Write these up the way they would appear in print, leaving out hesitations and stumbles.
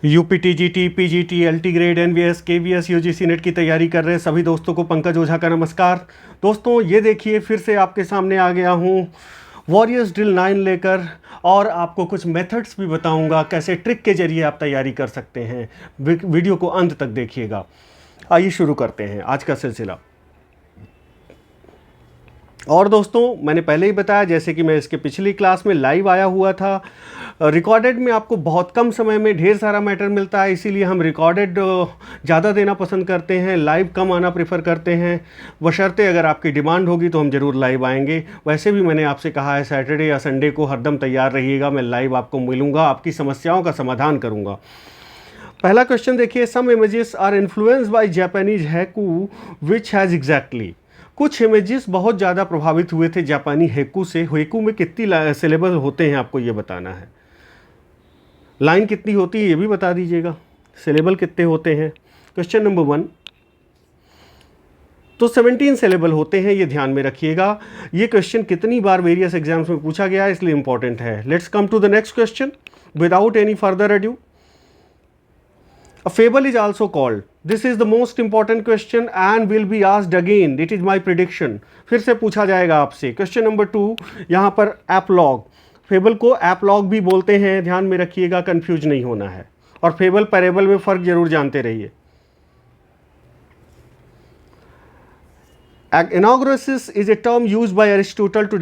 UPTGT, PGT, LT grade, NVS, KVS, UGC NET की तैयारी कर रहे सभी दोस्तों को पंकज ओझा का नमस्कार। दोस्तों ये देखिए फिर से आपके सामने आ गया हूँ वॉरियर्स ड्रिल 9 लेकर, और आपको कुछ मेथड्स भी बताऊंगा कैसे ट्रिक के जरिए आप तैयारी कर सकते हैं। वीडियो को अंत तक देखिएगा। आइए शुरू करते हैं आज का सिलसिला। और दोस्तों मैंने पहले ही बताया, जैसे कि मैं इसके पिछली क्लास में लाइव आया हुआ था। रिकॉर्डेड में आपको बहुत कम समय में ढेर सारा मैटर मिलता है, इसीलिए हम रिकॉर्डेड ज़्यादा देना पसंद करते हैं, लाइव कम आना प्रेफर करते हैं। बशर्ते अगर आपकी डिमांड होगी तो हम ज़रूर लाइव आएंगे। वैसे भी मैंने आपसे कहा है सैटरडे या संडे को हरदम तैयार रहिएगा, मैं लाइव आपको मिलूँगा, आपकी समस्याओं का समाधान करूँगा। पहला क्वेश्चन देखिए, some images are influenced by Japanese haiku which has exactly. कुछ इमेजेस बहुत ज़्यादा प्रभावित हुए थे जापानी हेकू से। हेकू में कितनी सिलेबस होते हैं आपको ये बताना है, लाइन कितनी होती है ये भी बता दीजिएगा, सिलेबल कितने होते हैं। क्वेश्चन नंबर 1, तो 17 सिलेबल होते हैं, ये ध्यान में रखिएगा। ये क्वेश्चन कितनी बार वेरियस एग्जाम्स में पूछा गया है, इसलिए इंपॉर्टेंट है। Let's come to the next question without any further ado. A fable is also called. This is the most important question and will be asked again. It is my prediction. फिर से पूछा जाएगा आपसे। Question number 2, यहाँ पर एपलॉग। Fable को एपलॉग भी बोलते हैं, ध्यान में रखिएगा, कंफ्यूज नहीं होना है। और फेबल पैरेबल में फ़र्क जरूर जानते रहिए। Anagrosis is a term used by Aristotle to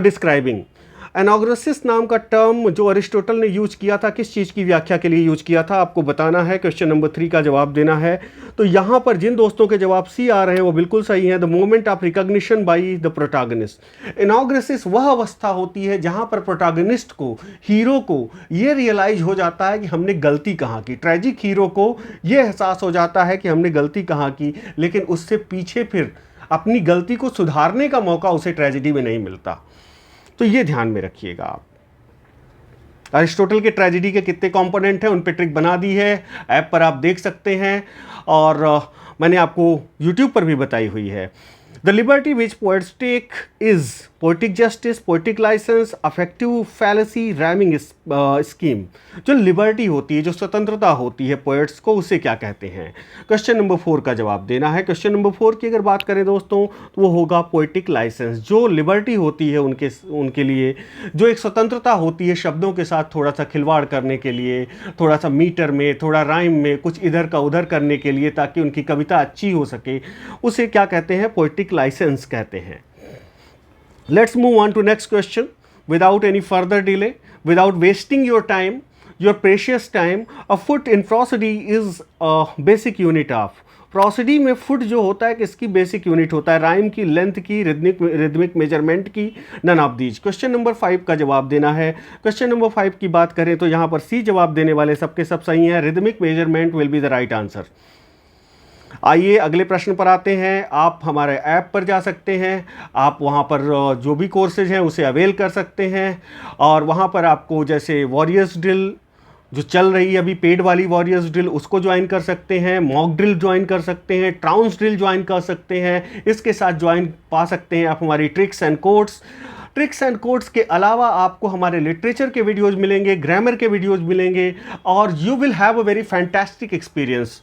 describing. एनाग्रोसिस नाम का टर्म जो अरिस्टोटल ने यूज किया था, किस चीज़ की व्याख्या के लिए यूज किया था, आपको बताना है। क्वेश्चन नंबर 3 का जवाब देना है। तो यहाँ पर जिन दोस्तों के जवाब सी आ रहे हैं वो बिल्कुल सही है। The moment of recognition by the protagonist. Anagnorisis वह अवस्था होती है जहाँ पर प्रोटैगनिस्ट को, हीरो को ये रियलाइज हो जाता है कि हमने गलती कहाँ की। ट्रेजिक हीरो को ये एहसास हो जाता है कि हमने गलती कहाँ की, लेकिन उससे पीछे फिर अपनी गलती को सुधारने का मौका उसे ट्रेजिडी में नहीं मिलता। तो ये ध्यान में रखिएगा आप। अरिस्टोटल के ट्रेजेडी के कितने कंपोनेंट हैं उन पे ट्रिक बना दी है, ऐप पर आप देख सकते हैं, और मैंने आपको यूट्यूब पर भी बताई हुई है। The liberty which poets take is poetic justice, poetic licence, affective fallacy, rhyming scheme. जो लिबर्टी होती है, जो स्वतंत्रता होती है पोएट्स को, उसे क्या कहते हैं। क्वेश्चन नंबर 4 का जवाब देना है। क्वेश्चन नंबर 4 की अगर बात करें दोस्तों तो वो होगा पोएटिक लाइसेंस। जो लिबर्टी होती है उनके लिए, जो एक स्वतंत्रता होती है शब्दों के साथ थोड़ा सा खिलवाड़ करने के लिए, थोड़ा सा मीटर में, थोड़ा राइम में, कुछ इधर का उधर करने के लिए, ताकि उनकी कविता अच्छी हो सके, उसे क्या कहते हैं, पोएटिक लाइसेंस कहते हैं। Let's move on to next question without any further delay, without wasting your time, your precious time. A foot in prosody is a basic unit of. प्रोसिडी में फुट जो होता है किसकी बेसिक यूनिट होता है, rhyme की, लेंथ की, rhythmic measurement की, none of these. Question number 5 का जवाब देना है। क्वेश्चन नंबर 5 की बात करें तो यहाँ पर सी जवाब देने वाले सबके सब सही हैं। Rhythmic measurement will be the right answer. आइए अगले प्रश्न पर आते हैं। आप हमारे ऐप पर जा सकते हैं, आप वहाँ पर जो भी कोर्सेज हैं उसे अवेल कर सकते हैं, और वहाँ पर आपको जैसे वॉरियर्स ड्रिल जो चल रही है अभी, पेड वाली वॉरियर्स ड्रिल, उसको ज्वाइन कर सकते हैं, मॉक ड्रिल ज्वाइन कर सकते हैं, ट्राउंस ड्रिल ज्वाइन कर सकते हैं। इसके साथ ज्वाइन पा सकते हैं आप हमारी tricks and codes. Tricks and codes के अलावा आपको हमारे लिटरेचर के वीडियोज़ मिलेंगे, ग्रामर के वीडियोज़ मिलेंगे, और you will have a very fantastic experience.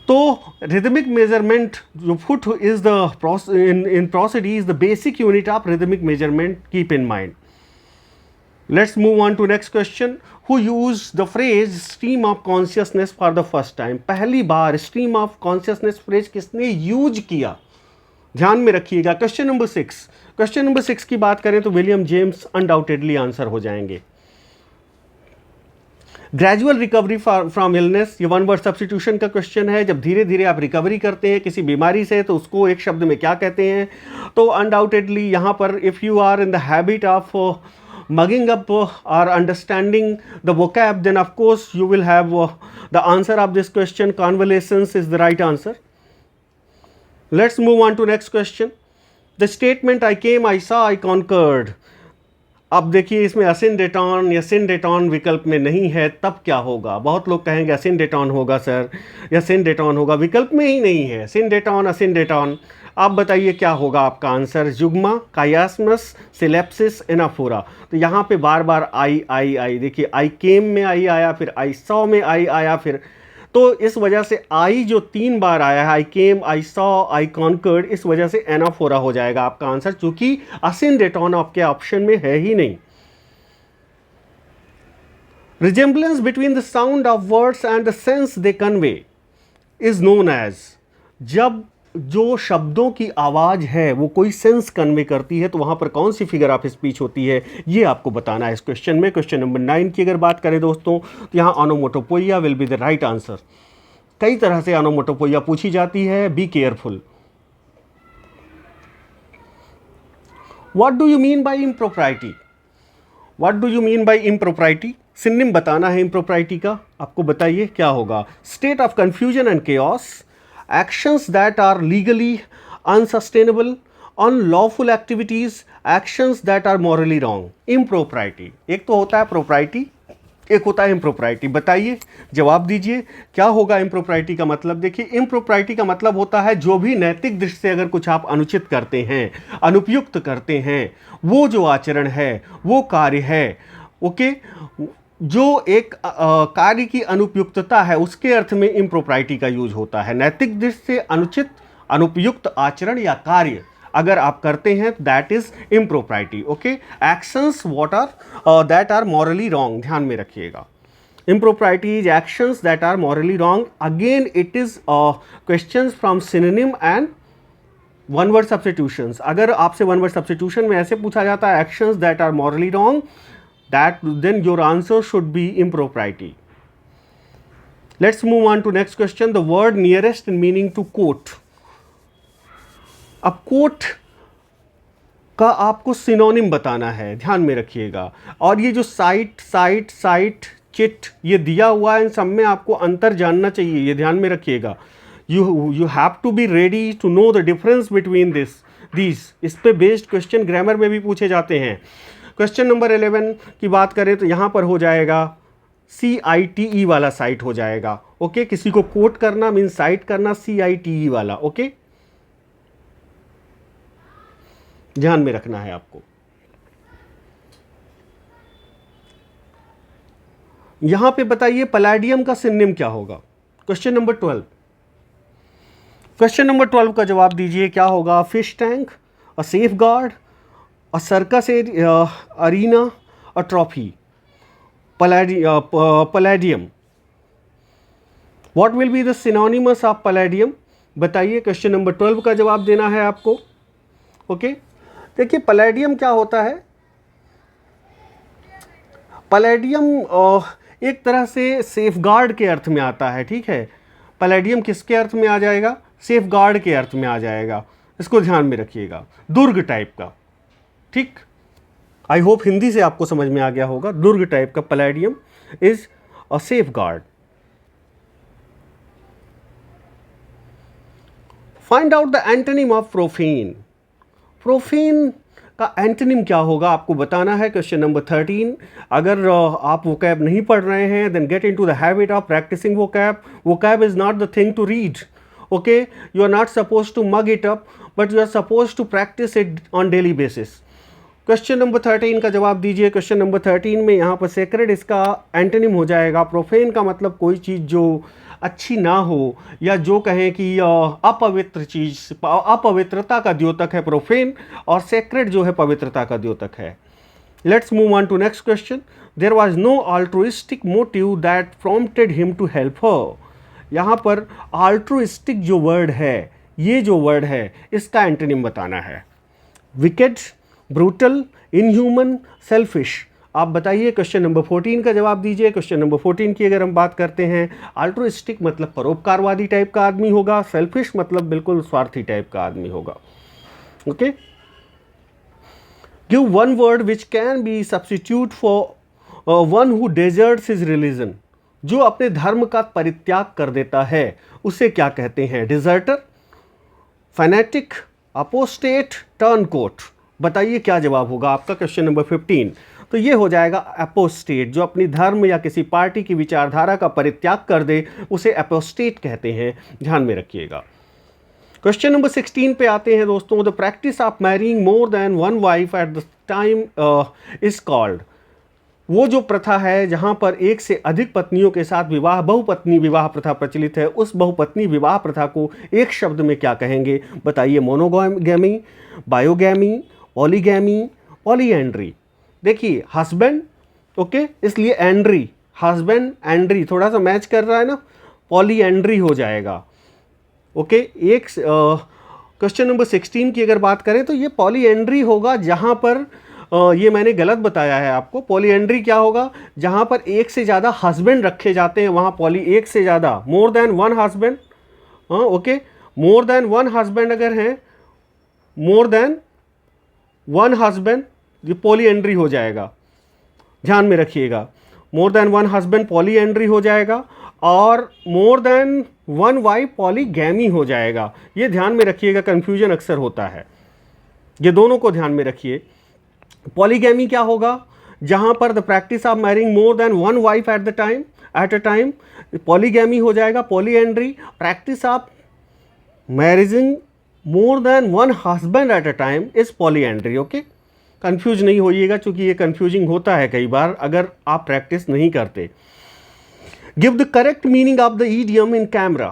तो रिदमिक मेजरमेंट जो foot is the in prosody is the basic unit of rhythmic measurement, keep in mind. Let's move on to next question. Who use the phrase stream of consciousness for the first time. पहली बार stream of consciousness phrase किसने use किया, ध्यान में रखिएगा। Question number 6। Question number 6 की बात करें तो विलियम जेम्स अनडाउटेडली आंसर हो जाएंगे। ग्रेजुअल रिकवरी फ्रॉम इलनेस, ये वन वर्ड सब्स्टिट्यूशन का क्वेश्चन है। जब धीरे धीरे आप रिकवरी करते हैं किसी बीमारी से तो उसको एक शब्द में क्या कहते हैं। तो अनडाउटेडली यहाँ पर if you are in the habit of mugging up or understanding the vocab, then of course you will have the answer of this question. Convalescence is the right answer. Let's move on to next question. The statement I came, I saw, I conquered. अब देखिए इसमें असिनडेटॉन या सिनडेटॉन विकल्प में नहीं है, तब क्या होगा। बहुत लोग कहेंगे असिनडेटॉन होगा सर या सिनडेटॉन होगा, विकल्प में ही नहीं है। सिनडेटॉन, असिनडेटॉन, आप बताइए क्या होगा आपका आंसर? जुग्मा, कायास्मस, सिलेप्सिस, एनाफोरा। तो यहाँ पे बार बार आई आई आई, देखिए आई केम में आई आया, फिर आई सॉ में आई आया, फिर तो इस वजह से आई जो 3 बार आया है, आई केम, आई सॉ, आई कॉन्कर्ड, इस वजह से एनाफोरा हो जाएगा आपका आंसर, चूंकि असिनडेटॉन आपके ऑप्शन में है ही नहीं। Resemblance between the sound of words and the sense they convey is known as, जब जो शब्दों की आवाज है वो कोई सेंस कन्वे करती है तो वहां पर कौन सी फिगर ऑफ स्पीच होती है, ये आपको बताना है इस क्वेश्चन में। क्वेश्चन नंबर 9 की अगर बात करें दोस्तों, तो यहाँ onomatopoeia will be the right answer. कई तरह से ऑनोमोटोपोइया पूछी जाती है, be careful. What do you mean by impropriety? What do you mean by impropriety? Synonym बताना है इम्प्रोप्राइटी का, आपको बताइए क्या होगा? State of confusion and chaos, actions that are legally unsustainable, unlawful activities, actions that are morally wrong। impropriety, एक तो होता है propriety, एक होता है impropriety। बताइए, जवाब दीजिए क्या होगा impropriety का मतलब? देखिए impropriety का मतलब होता है जो भी नैतिक दृष्टि से अगर कुछ आप अनुचित करते हैं, अनुपयुक्त करते हैं, वो जो आचरण है, वो कार्य है, ओके, जो एक कार्य की अनुपयुक्तता है, उसके अर्थ में इम्प्रोप्राइटी का यूज होता है। नैतिक दृष्टि से अनुचित, अनुपयुक्त आचरण या कार्य अगर आप करते हैं, that is impropriety. Okay, actions what are that are morally wrong, ध्यान में रखिएगा। Impropriety is actions that are morally wrong. Again it is questions from synonym and one word substitutions. अगर आपसे वन वर्ड सब्स्टिट्यूशन में ऐसे पूछा जाता है actions that are morally wrong, that then your answer should be impropriety. Let's move on to next question. The word nearest in meaning to quote. अब quote का आपको सिनोनिम बताना है, ध्यान में रखिएगा। और ये जो साइट साइट साइट चिट ये दिया हुआ है, इन सब में आपको अंतर जानना चाहिए, ये ध्यान में रखिएगा। you have to be ready to know the difference between these। इस पे बेस्ड क्वेश्चन ग्रामर में भी पूछे जाते हैं। क्वेश्चन नंबर 11 की बात करें तो यहाँ पर हो जाएगा CITE वाला साइट हो जाएगा। ओके, किसी को कोट करना मीन साइट करना, CITE वाला। ओके, ध्यान में रखना है आपको। यहां पे बताइए पैलेडियम का सिनोनिम क्या होगा? Question number 12। क्वेश्चन नंबर 12 का जवाब दीजिए क्या होगा? Fish tank, a safe guard, a circus arena, a trophy। palladium, what will be the synonymous of palladium? बताइए, क्वेश्चन नंबर 12 का जवाब देना है आपको। ओके, देखिए पैलेडियम क्या होता है। पैलेडियम एक तरह से सेफ गार्ड के अर्थ में आता है, ठीक है। पैलेडियम किसके अर्थ में आ जाएगा? सेफ गार्ड के अर्थ में आ जाएगा, इसको ध्यान में रखिएगा। दुर्ग टाइप का, ठीक। आई होप हिंदी से आपको समझ में आ गया होगा। दुर्ग टाइप का palladium is a safeguard. Find out the antonym of profane. Profane का एंटोनिम क्या होगा आपको बताना है। Question number 13। अगर आप वोकैब नहीं पढ़ रहे हैं, then get into the habit of practising vocab. Vocab is not the thing to read. Okay, you are not suppose to mug it up, but you are suppose to practise it on daily basis. Question number 13 का जवाब दीजिए। Question number 13 में यहाँ पर sacred इसका antonym हो जाएगा। Profane का मतलब कोई चीज़ जो अच्छी ना हो, या जो कहें कि अपवित्र चीज़, अपवित्रता का द्योतक है प्रोफेन, और सेक्रेड जो है पवित्रता का द्योतक है। Let's move on to next question. There was no altruistic motive that prompted him to help her. यहाँ पर अल्ट्रुइस्टिक जो वर्ड है, ये जो वर्ड है, इसका एंटोनिम बताना है। Wicked, brutal, inhuman, selfish. आप बताइए। क्वेश्चन नंबर 14 का जवाब दीजिए। क्वेश्चन नंबर 14 की अगर हम बात करते हैं, अल्ट्रुइस्टिक मतलब परोपकारवादी टाइप का आदमी होगा, सेल्फिश मतलब बिल्कुल स्वार्थी टाइप का आदमी होगा। Okay, give one word which can be substitute for one who deserts his religion. जो अपने धर्म का परित्याग कर देता है उसे क्या कहते हैं? Deserter, fanatic, apostate, turncoat. बताइए क्या जवाब होगा आपका। Question number 15। तो ये हो जाएगा अपोस्टेट। जो अपनी धर्म या किसी पार्टी की विचारधारा का परित्याग कर दे उसे अपोस्टेट कहते हैं, ध्यान में रखिएगा। क्वेश्चन नंबर 16 पे आते हैं दोस्तों। The practice of marrying more than one wife at the time is called. वो जो प्रथा है जहां पर एक से अधिक पत्नियों के साथ विवाह, बहुपत्नी विवाह प्रथा प्रचलित है, उस बहुपत्नी विवाह प्रथा को एक शब्द में क्या कहेंगे बताइए? Monogamy, bigamy, polygamy, polyandry. देखिए हस्बैंड, ओके, इसलिए एंड्री, हस्बैंड एंड्री थोड़ा सा मैच कर रहा है ना, पॉलीएंड्री हो जाएगा। ओके, एक क्वेश्चन नंबर 16 की अगर बात करें तो ये पॉलीएंड्री होगा जहां पर ये मैंने गलत बताया है आपको। पॉलीएंड्री क्या होगा? जहां पर एक से ज़्यादा हस्बैंड रखे जाते हैं वहां पॉली, एक से ज़्यादा, मोर देन वन हस्बैंड। हाँ, ओके, मोर देन वन हस्बैंड अगर है, मोर देन वन हस्बैंड, ये पॉलीएंड्री हो जाएगा, ध्यान में रखिएगा। मोर देन वन हस्बैंड पॉलीएंड्री हो जाएगा, और मोर देन वन वाइफ पॉलीगैमी हो जाएगा। ये ध्यान में रखिएगा, कंफ्यूजन अक्सर होता है, ये दोनों को ध्यान में रखिए। पॉलीगैमी क्या होगा? जहां पर the practice of marrying more than one wife at a time, polygamy हो जाएगा। Polyandry, practice of marriaging more than one husband at a time is polyandry. Okay, confuse नहीं होइएगा, क्योंकि ये कंफ्यूजिंग होता है कई बार अगर आप प्रैक्टिस नहीं करते। Give the correct meaning of the idiom in camera,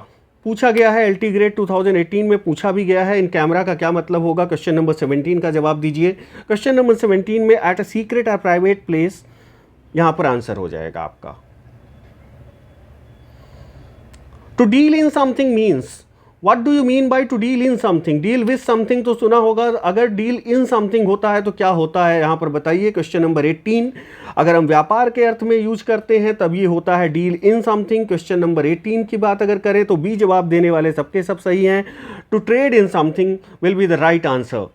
पूछा गया है, एलटी ग्रेड 2018 में पूछा भी गया है। इन कैमरा का क्या मतलब होगा? क्वेश्चन नंबर 17 का जवाब दीजिए। क्वेश्चन नंबर 17 में एट अ सीक्रेट और प्राइवेट प्लेस, यहां पर आंसर हो जाएगा आपका। To deal in something means, what do you mean by to deal in something? Deal with something तो सुना होगा, अगर डील इन समथिंग होता है तो क्या होता है यहां पर बताइए। क्वेश्चन नंबर 18, अगर हम व्यापार के अर्थ में यूज करते हैं तब ये होता है deal in something. Question number 18 की बात अगर करें तो बी जवाब देने वाले सबके सब सही हैं। To trade in something will be the right answer.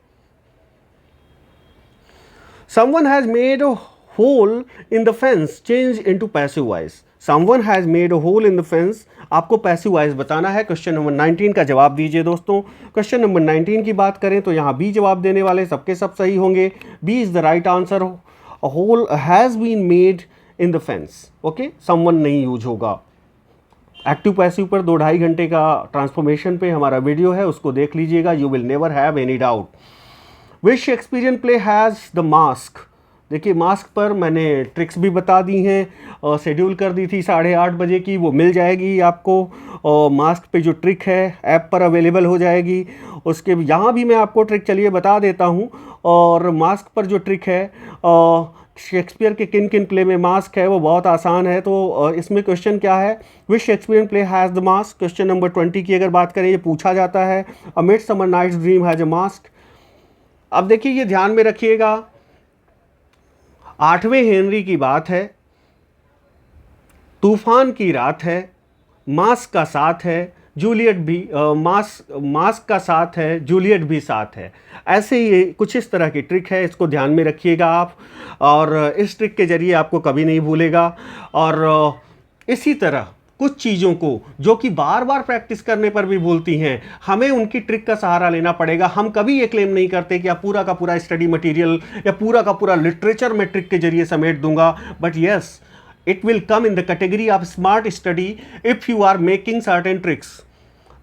Someone has made a hole in the fence, change into passive voice. Someone has made a hole in the fence, आपको पैसिव वॉइस बताना है। Question number 19 का जवाब दीजिए दोस्तों। Question number 19 की बात करें तो यहाँ बी जवाब देने वाले सबके सब सही होंगे। B is the right answer. A hole has been made in the fence. Okay, someone नहीं यूज होगा। एक्टिव पैसिव पर 2-2.5 घंटे का ट्रांसफॉर्मेशन पे हमारा वीडियो है, उसको देख लीजिएगा, you will never have any doubt. Which Shakespearean play has the mask? देखिए मास्क पर मैंने ट्रिक्स भी बता दी हैं, शेड्यूल कर दी थी 8:30 बजे की, वो मिल जाएगी आपको। और मास्क पे जो ट्रिक है ऐप पर अवेलेबल हो जाएगी। उसके यहाँ भी मैं आपको ट्रिक चलिए बता देता हूँ। और मास्क पर जो ट्रिक है, शेक्सपियर के किन किन प्ले में मास्क है, वो बहुत आसान है। तो इसमें क्वेश्चन क्या है? Which Shakespearean play has the mask? Question number 20 की अगर बात करें, ये पूछा जाता है। A midsummer night's dream has a mask. अब देखिए ये ध्यान में रखिएगा, 8वें हेनरी की बात है, तूफान की रात है, मास्क का साथ है, जूलियट भी मास्क का साथ है, जूलियट भी साथ है। ऐसे ही कुछ इस तरह की ट्रिक है, इसको ध्यान में रखिएगा आप, और इस ट्रिक के जरिए आपको कभी नहीं भूलेगा। और इसी तरह कुछ चीज़ों को जो कि बार बार प्रैक्टिस करने पर भी भूलती हैं, हमें उनकी ट्रिक का सहारा लेना पड़ेगा। हम कभी ये क्लेम नहीं करते कि आप पूरा का पूरा स्टडी मटेरियल या पूरा का पूरा लिटरेचर में ट्रिक के जरिए समेट दूंगा, but yes, it will come in the category of smart study if you are making certain tricks।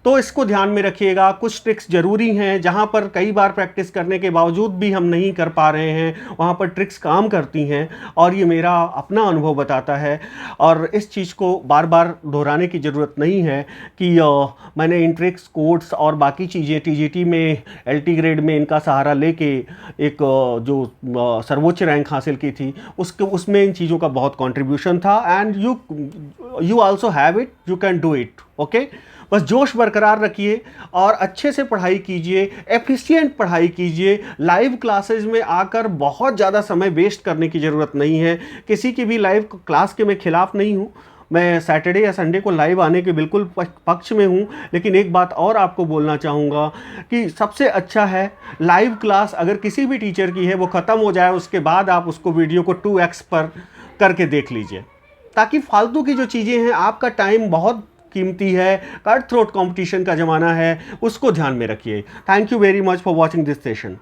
तो इसको ध्यान में रखिएगा, कुछ ट्रिक्स जरूरी हैं जहां पर कई बार प्रैक्टिस करने के बावजूद भी हम नहीं कर पा रहे हैं, वहां पर ट्रिक्स काम करती हैं, और ये मेरा अपना अनुभव बताता है। और इस चीज़ को बार बार दोहराने की ज़रूरत नहीं है कि मैंने इन ट्रिक्स, कोड्स और बाकी चीज़ें टीजीटी में, एलटी ग्रेड में इनका सहारा लेके एक जो सर्वोच्च रैंक हासिल की थी, उसमें इन चीज़ों का बहुत कॉन्ट्रीब्यूशन था। And you also have it, you can do it. Okay, बस जोश बरकरार रखिए और अच्छे से पढ़ाई कीजिए, एफिशिएंट पढ़ाई कीजिए। लाइव क्लासेस में आकर बहुत ज़्यादा समय वेस्ट करने की ज़रूरत नहीं है। किसी की भी लाइव क्लास के मैं खिलाफ़ नहीं हूँ, मैं सैटरडे या संडे को लाइव आने के बिल्कुल पक्ष में हूँ। लेकिन एक बात और आपको बोलना चाहूँगा कि सबसे अच्छा है लाइव क्लास अगर किसी भी टीचर की है, वो ख़त्म हो जाए, उसके बाद आप उसको वीडियो को 2x पर करके देख लीजिए, ताकि फालतू की जो चीज़ें हैं, आपका टाइम बहुत कीमती है, कट थ्रोट कंपटीशन का ज़माना है, उसको ध्यान में रखिए। Thank you very much for watching this session.